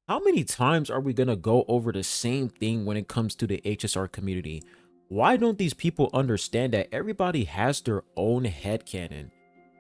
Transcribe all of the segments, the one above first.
How many times are we going to go over the same thing when it comes to the HSR community? Why don't these people understand that everybody has their own headcanon?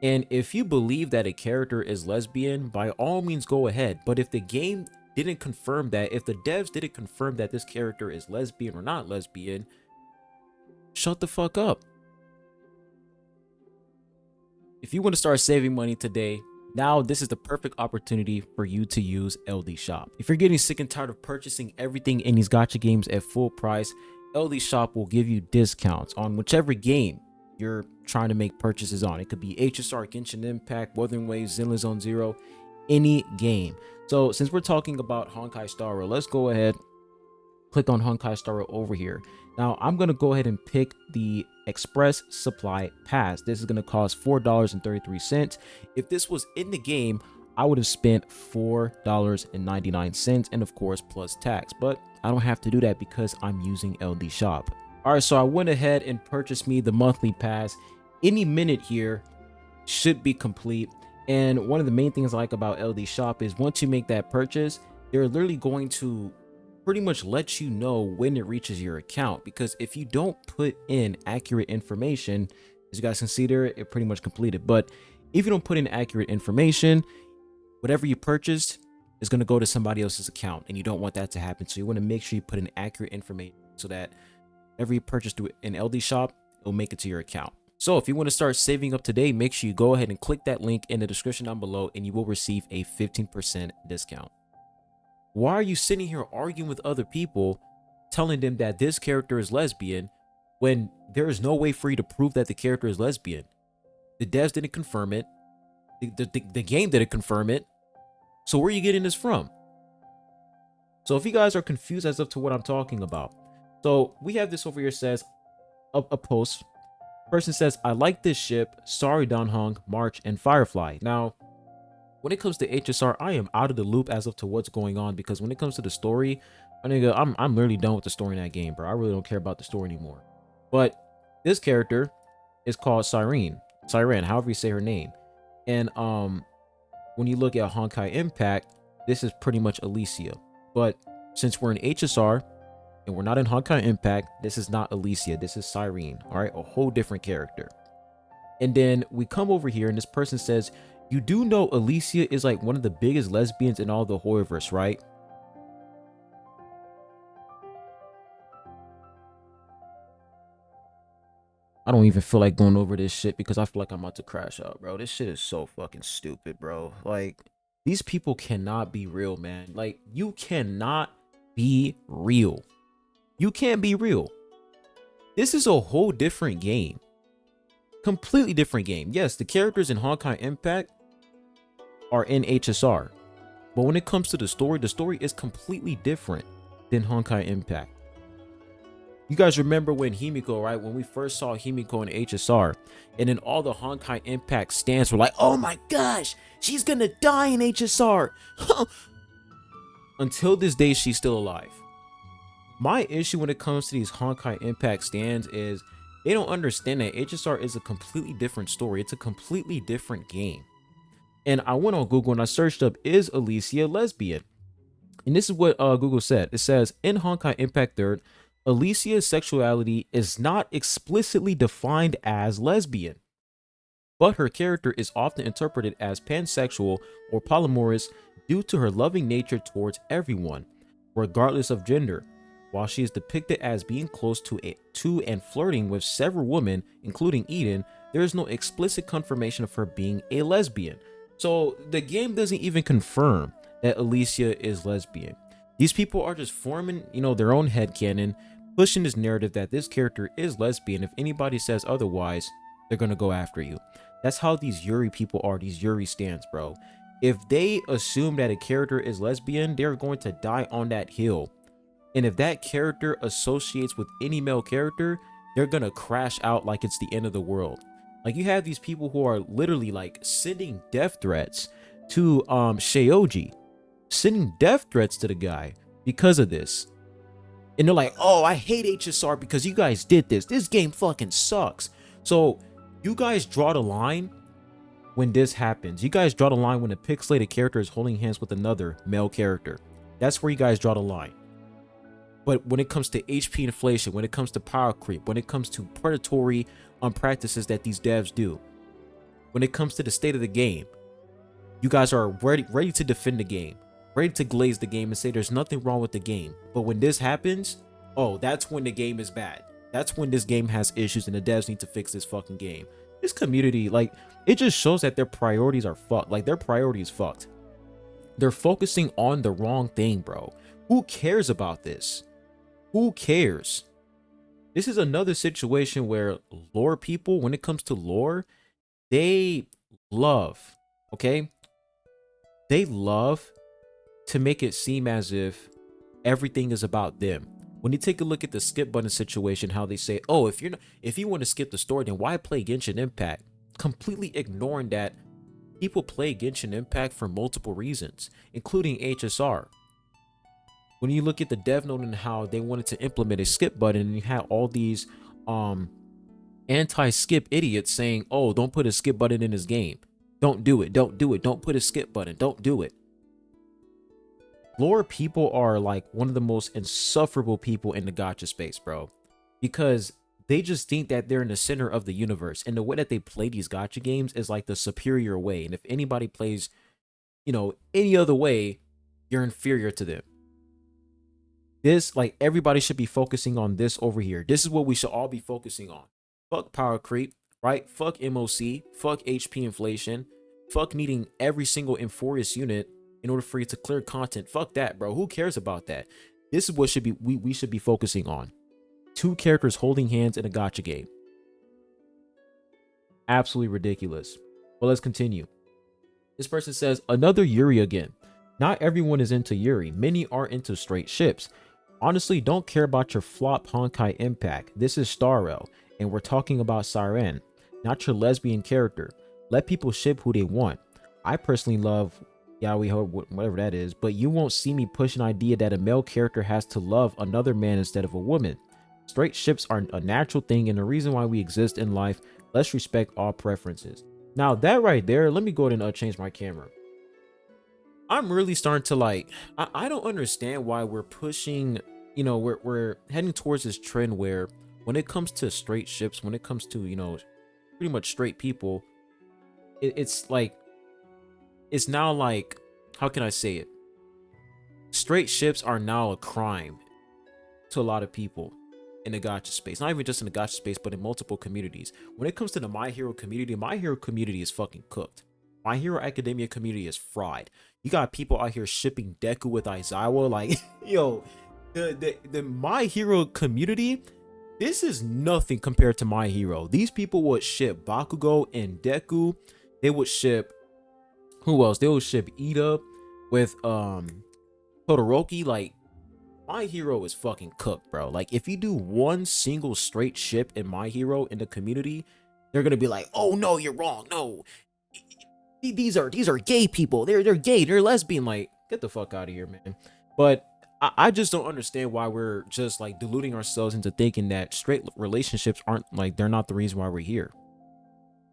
And if you believe that a character is lesbian, by all means go ahead. But if the game didn't confirm that, if the devs didn't confirm that this character is lesbian or not lesbian, shut the fuck up. If you want to start saving money today, now this is the perfect opportunity for you to use Ldshop. If you're getting sick and tired of purchasing everything in these gacha games at full price, Ldshop will give you discounts on whichever game you're trying to make purchases on. It could be HSR, Genshin Impact, Wuthering Waves, Zenless Zone Zero, any game. So since we're talking about Honkai Star Rail, let's go ahead, click on Honkai Star Rail over here. Now I'm going to go ahead and pick the Express Supply Pass. This is going to cost $4.33. If this was in the game, I would have spent $4.99, and of course plus tax, but I don't have to do that because I'm using Ldshop. All right, so I went ahead and purchased me the monthly pass. Any minute here should be complete. And one of the main things I like about Ldshop is once you make that purchase, they're literally going to pretty much let you know when it reaches your account, because if you don't put in accurate information, as you guys can see there, it pretty much completed. But if you don't put in accurate information, whatever you purchased is going to go to somebody else's account, and you don't want that to happen. So you want to make sure you put in accurate information so that every purchase through an Ldshop, it'll make it to your account. So if you want to start saving up today, make sure you go ahead and click that link in the description down below, and you will receive a 15% discount. Why are you sitting here arguing with other people, telling them that this character is lesbian, when there is no way for you to prove that the character is lesbian? The devs didn't confirm it. The game didn't confirm it. So where are you getting this from? So if you guys are confused as to what I'm talking about, so we have this over here, says a post. Person says, I like this ship. Sorry, Donhong, March, and Firefly. Now, when it comes to HSR, I am out of the loop as of to what's going on, because when it comes to the story, I'm literally done with the story in that game, bro. I really don't care about the story anymore. But this character is called Siren, however you say her name. And when you look at Honkai Impact, this is pretty much Alicia. But since we're in HSR and we're not in Honkai Impact, this is not Alicia, this is Siren. All right, a whole different character. And then we come over here and this person says, you do know Alicia is like one of the biggest lesbians in all the hoyoverse, right? I don't even feel like going over this shit because I feel like I'm about to crash out, bro. This shit is so fucking stupid, bro. Like, these people cannot be real, man. Like, you cannot be real. You can't be real. This is a whole different game. Completely different game. Yes, the characters in Honkai Impact are in HSR, but when it comes to the story is completely different than Honkai Impact. You guys remember when Himiko, right? When we first saw Himiko in HSR, and then all the Honkai Impact stands were like, oh my gosh, she's gonna die in HSR. Until this day, she's still alive. My issue when it comes to these Honkai Impact stands is they don't understand that HSR is a completely different story. It's a completely different game. And I went on Google and I searched up, is Alicia lesbian? And this is what Google said. It says, in Honkai Impact 3rd, Alicia's sexuality is not explicitly defined as lesbian, but her character is often interpreted as pansexual or polyamorous due to her loving nature towards everyone, regardless of gender. While she is depicted as being close to and flirting with several women, including Eden, there is no explicit confirmation of her being a lesbian. So the game doesn't even confirm that Alicia is lesbian. These people are just forming, their own headcanon, pushing this narrative that this character is lesbian. If anybody says otherwise, they're gonna go after you. That's how these Yuri people are, these Yuri stands, bro. If they assume that a character is lesbian, they're going to die on that hill. And if that character associates with any male character, they're gonna crash out like it's the end of the world. Like, you have these people who are literally like sending death threats to Sheoji, sending death threats to the guy because of this. And they're like, oh, I hate HSR because you guys did this. This game fucking sucks. So you guys draw the line when this happens. You guys draw the line when a pixelated character is holding hands with another male character. That's where you guys draw the line. But when it comes to HP inflation, when it comes to power creep, when it comes to predatory practices that these devs do, when it comes to the state of the game, you guys are ready to defend the game, ready to glaze the game and say there's nothing wrong with the game. But when this happens, oh, that's when the game is bad. That's when this game has issues and the devs need to fix this fucking game. This community, like, it just shows that their priorities are fucked. Like, their priority is fucked. They're focusing on the wrong thing, bro. Who cares about this? Who cares? This is another situation where lore people, when it comes to lore, they love, okay? They love to make it seem as if everything is about them. When you take a look at the skip button situation, how they say, oh, if you want to skip the story, then why play Genshin Impact? Completely ignoring that people play Genshin Impact for multiple reasons, including HSR. When you look at the dev note and how they wanted to implement a skip button, and you had all these anti-skip idiots saying, oh, don't put a skip button in this game. Don't do it. Don't do it. Don't put a skip button. Don't do it. Lore people are like one of the most insufferable people in the gacha space, bro. Because they just think that they're in the center of the universe. And the way that they play these gacha games is like the superior way. And if anybody plays, any other way, you're inferior to them. This, like, everybody should be focusing on this over here. This is what we should all be focusing on. Fuck power creep, right? Fuck MOC, fuck HP inflation, fuck needing every single Euphorius unit in order for you to clear content. Fuck that, bro. Who cares about that? This is what should be we should be focusing on. 2 characters holding hands in a gacha game. Absolutely ridiculous. But let's continue. This person says, another Yuri again. Not everyone is into Yuri. Many are into straight ships. Honestly, don't care about your flop Honkai Impact. This is Starrel, and we're talking about Siren, not your lesbian character. Let people ship who they want. I personally love Yuri, whatever that is, but you won't see me push an idea that a male character has to love another man instead of a woman. Straight ships are a natural thing and the reason why we exist in life. Let's respect all preferences. Now that right there, let me go ahead and change my camera. I'm really starting to like, I don't understand why we're pushing, we're heading towards this trend where when it comes to straight ships, when it comes to, pretty much straight people, it's like, it's now like, how can I say it? Straight ships are now a crime to a lot of people in the gacha space. Not even just in the gacha space, but in multiple communities. When it comes to the My Hero community is fucking cooked. My Hero Academia community is fried. You got people out here shipping Deku with Aizawa. Like, yo, the My Hero community, this is nothing compared to My Hero. These people would ship Bakugo and Deku. They would ship, who else? They would ship Ida with Todoroki. Like, My Hero is fucking cooked, bro. Like, if you do one single straight ship in My Hero in the community, they're gonna be like, oh no, you're wrong. No, these are gay people. They're gay. They're lesbian. Like, get the fuck out of here, man. But I just don't understand why we're just like deluding ourselves into thinking that straight relationships aren't like, they're not the reason why we're here.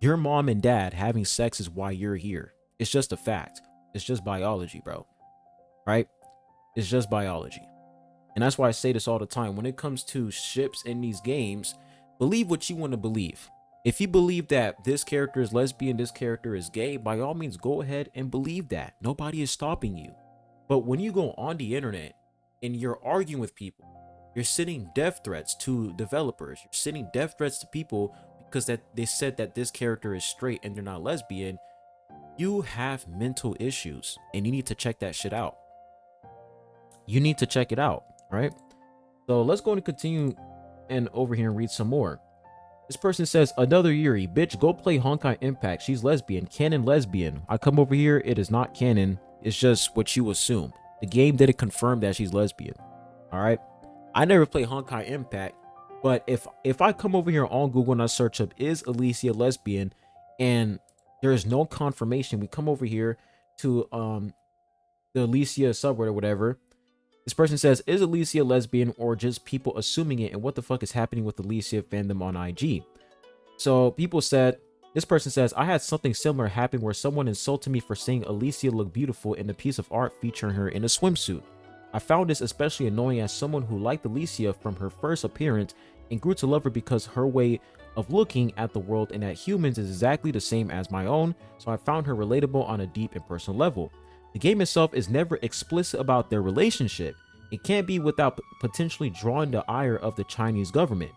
Your mom and dad having sex is why you're here. It's just a fact. It's just biology, bro. Right? It's just biology. And that's why I say this all the time. When it comes to ships in these games, believe what you want to believe. If you believe that this character is lesbian, this character is gay, by all means, go ahead and believe that. Nobody is stopping you. But when you go on the internet and you're arguing with people, you're sending death threats to developers, you're sending death threats to people because that they said that this character is straight and they're not lesbian, you have mental issues and you need to check that shit out. You need to check it out, right? So let's go and continue and over here and read some more. This person says, another Yuri, bitch, go play Honkai Impact. She's lesbian, canon lesbian. I come over here, it is not canon. It's just what you assume. The game didn't confirm that she's lesbian. All right. I never play Honkai Impact, but if I come over here on Google and I search up, is Alicia lesbian, and there is no confirmation, we come over here to the Alicia subreddit or whatever. This person says, is Alicia lesbian or just people assuming it? And what the fuck is happening with Alicia fandom on IG? So people said, this person says, I had something similar happen where someone insulted me for saying Alicia looked beautiful in a piece of art featuring her in a swimsuit. I found this especially annoying as someone who liked Alicia from her first appearance and grew to love her because her way of looking at the world and at humans is exactly the same as my own, so I found her relatable on a deep and personal level. The game itself is never explicit about their relationship. It can't be without potentially drawing the ire of the Chinese government.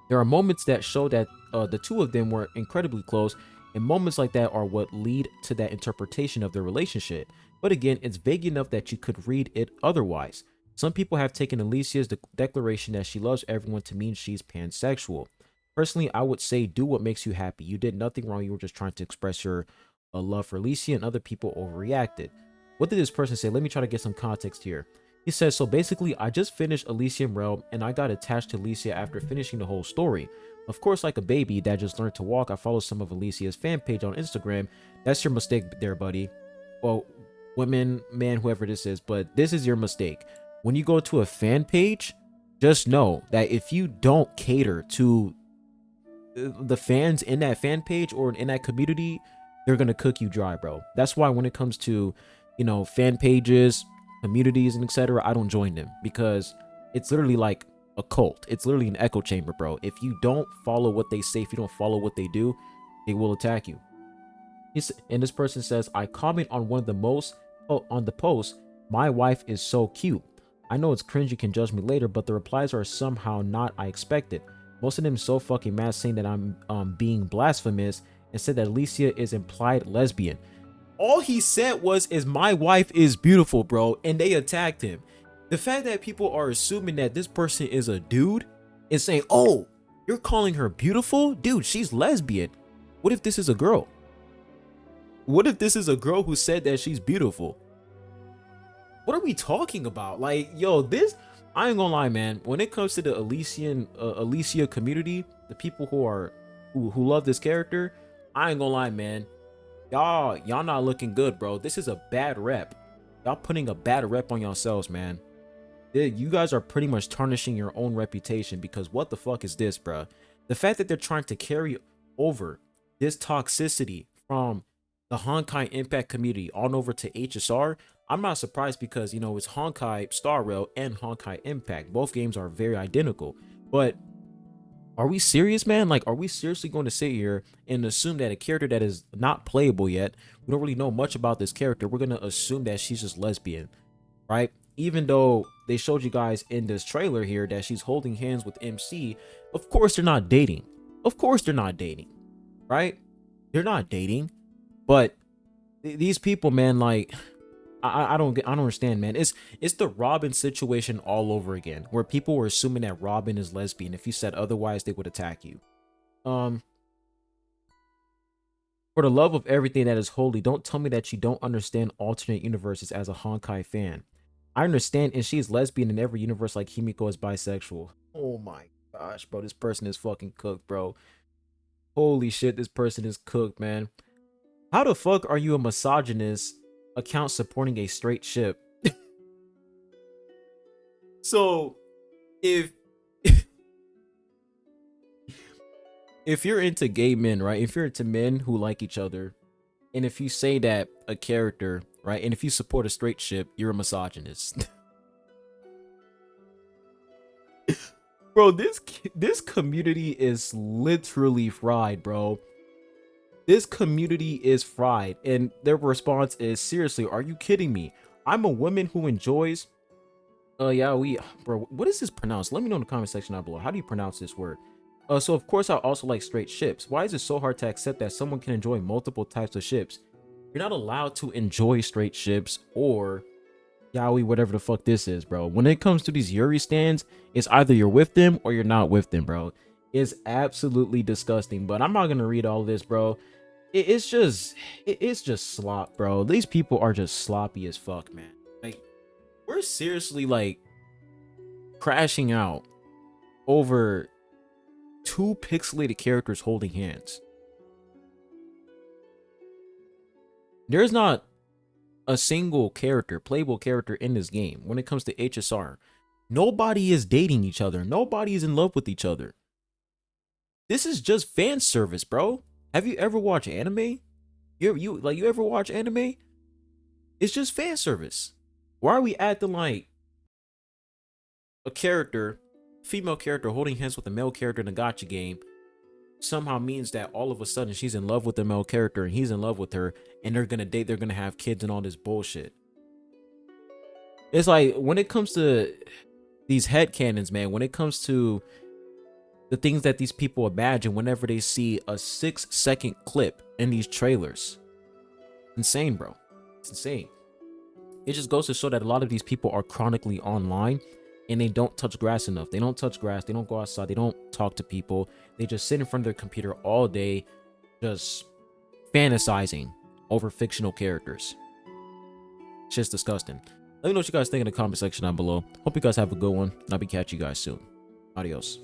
There are moments that show that the two of them were incredibly close, and moments like that are what lead to that interpretation of their relationship. But again, it's vague enough that you could read it otherwise. Some people have taken Alicia's declaration that she loves everyone to mean she's pansexual. Personally, I would say do what makes you happy. You did nothing wrong. You were just trying to express your love for Alicia, and other people overreacted. What did this person say? Let me try to get some context here. He says, so basically, I just finished Elysium Realm and I got attached to Alicia after finishing the whole story. Of course, like a baby that just learned to walk, I follow some of Alicia's fan page on Instagram. That's your mistake there, buddy. Well, women, man, whoever this is, but this is your mistake. When you go to a fan page, just know that if you don't cater to the fans in that fan page or in that community, they're gonna cook you dry, bro. That's why when it comes to, fan pages, communities, and etc., I don't join them because it's literally like a cult. It's literally an echo chamber, bro. If you don't follow what they say, if you don't follow what they do, they will attack you. And this person says, I comment on one of the most on the post, my wife is so cute. I know it's cringe, you can judge me later, but the replies are somehow not I expected. Most of them so fucking mad saying that I'm being blasphemous and said that Alicia is implied lesbian. All he said was, is my wife is beautiful, bro, and they attacked him. The fact that people are assuming that this person is a dude and saying, oh, you're calling her beautiful? Dude, she's lesbian. What if this is a girl? What if this is a girl who said that she's beautiful? What are we talking about? Like, yo, this, I ain't gonna lie, man. When it comes to the Alicia community, the people who love this character, I ain't gonna lie, man. Y'all not looking good, bro. This is a bad rep. Y'all putting a bad rep on yourselves, man. You guys are pretty much tarnishing your own reputation because what the fuck is this, bro? The fact that they're trying to carry over this toxicity from the Honkai Impact community on over to HSR, I'm not surprised because, it's Honkai Star Rail and Honkai Impact. Both games are very identical. But are we serious, man? Like, are we seriously going to sit here and assume that a character that is not playable yet, we don't really know much about this character, we're going to assume that she's just lesbian, right? Even though they showed you guys in this trailer here that she's holding hands with MC, of course they're not dating. Of course they're not dating, right? They're not dating. But these people, man, like, I don't understand, man. It's the Robin situation all over again, where people were assuming that Robin is lesbian. If you said otherwise, they would attack you. For the love of everything that is holy, don't tell me that you don't understand alternate universes as a Honkai fan. I understand, and she's lesbian in every universe like Himiko is bisexual. Oh my gosh, bro, this person is fucking cooked, bro. Holy shit, this person is cooked, man. How the fuck are you a misogynist account supporting a straight ship? So if you're into gay men, right? If you're into men who like each other, and if you say that a character, right, and if you support a straight ship, you're a misogynist. Bro, this community is literally fried, bro. This community is fried, and their response is, seriously, are you kidding me? I'm a woman who enjoys bro, what is this pronounced? Let me know in the comment section down below. How do you pronounce this word? So of course I also like straight ships. Why is it so hard to accept that someone can enjoy multiple types of ships? You're not allowed to enjoy straight ships or yaoi, whatever the fuck this is, bro. When it comes to these Yuri stands, it's either you're with them or you're not with them, bro. It's absolutely disgusting, but I'm not gonna read all this, bro. It's just slop, bro. These people are just sloppy as fuck, man. Like, we're seriously like crashing out over two pixelated characters holding hands. There's not a single character, playable character in this game when it comes to HSR. Nobody is dating each other. Nobody is in love with each other. This is just fan service, bro. Have you ever watched anime? You ever watch anime? It's just fan service. Why are we acting like a character, female character holding hands with a male character in a gacha game somehow means that all of a sudden she's in love with the male character and he's in love with her and they're gonna date, they're gonna have kids and all this bullshit. It's like when it comes to these headcanons, man, when it comes to the things that these people imagine whenever they see a 6-second clip in these trailers. Insane, bro. It's insane. It just goes to show that a lot of these people are chronically online and they don't touch grass enough. They don't touch grass. They don't go outside. They don't talk to people. They just sit in front of their computer all day, just fantasizing over fictional characters. It's just disgusting. Let me know what you guys think in the comment section down below. Hope you guys have a good one. And I'll be catching you guys soon. Adios.